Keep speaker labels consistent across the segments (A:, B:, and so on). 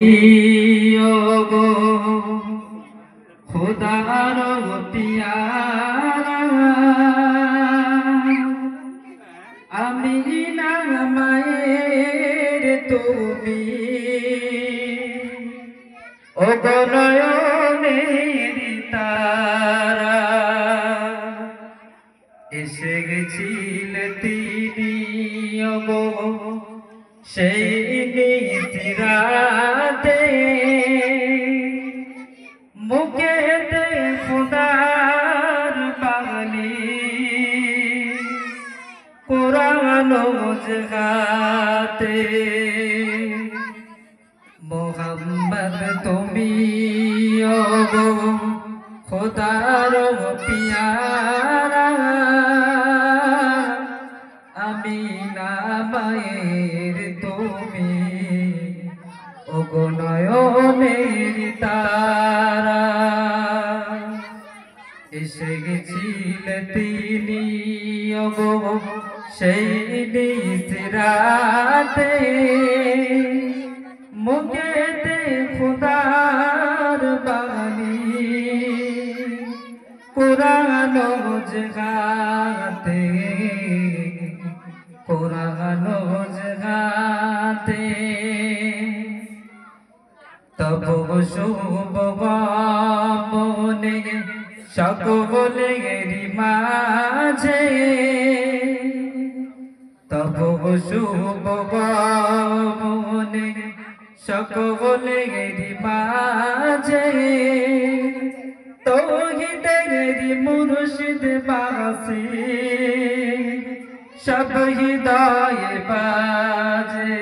A: গো খোদার পিয়ারা আমি না মায়ের তুমি ও নয়নের তারা এসে গেছিলে তিনি গো সেই নিতিরাতে মুখেতে খোদার বাণী কোরআন জগাতে মোহাম্মদ তুমি গো খোদার পিয়ারা আমি না মায়ের তুমি ওগো নয়নের তারা এসে গেছিলে তিনি ওগো সেই নিসরাতে মুখেতে খোদার বাণী কোরআন জগাতে কোরআন জগাতে তব শুভ মনে সকলের মাঝে তব শুভ মনে সকলের মাঝে তৌহিদের মুর্শিদ বাসে সব হৃদয় বাজে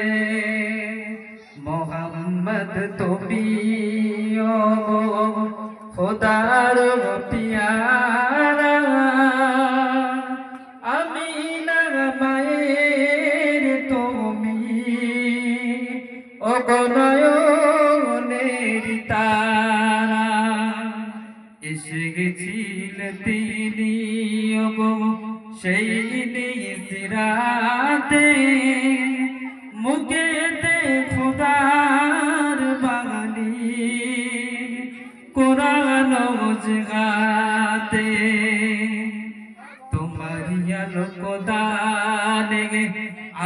A: মোহাম্মদ তুমি খোদার পিয়ারা আমি না মায়ের তুমি নয়নের তারা এসে গেছিলে তিনি গো সেই নিসরাতে মুখেতে খোদার বাণী কোরআন জগাতে তোমারি আলোক দানে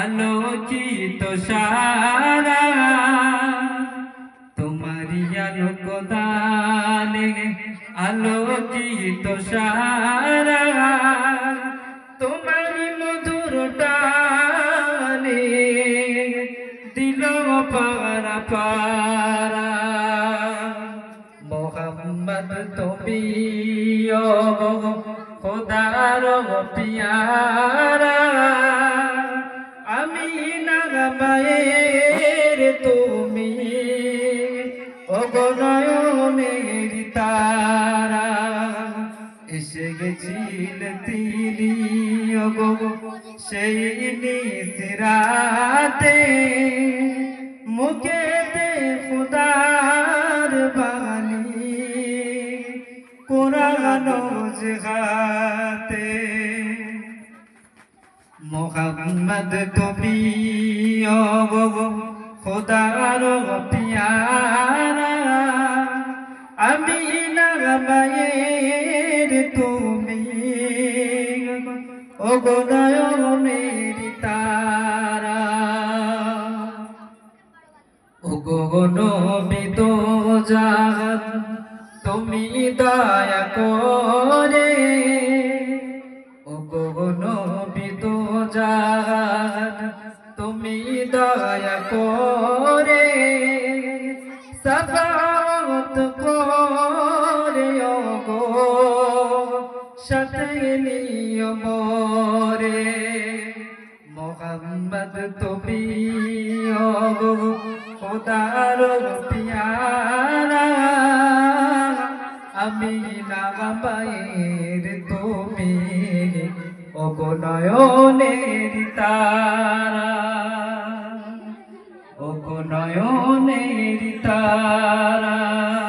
A: আলোকিত সারা তোমারি আলোক দানে আলোকিত সারা তোমারি মধুর টানে দিল পারা পারা মোহাম্মদ তুমি খোদার পিয়ারা আমি না মায়ের তুমি নয়নের তারা এসে গেছিলে তিনি গো সেই নিসরাতে মুখেতে খোদার বাণী কোরআন জগাতে মোহাম্মদ তুমি গো খোদার পিয়ারা আমি না মায়ের তুমি ওগো নয়নের তারা ওগো নবী তো জাহান তুমি দয়া করে ওগো নবী তো জাহান তুমি দয়া করে সাফাত করে গো সাথে নিও মোরে মোহাম্মদ তুমি গো খোদার পিয়ারা আমি না মায়ের তুমি ওগো নয়নের তারা ওগো নয়নের তারা।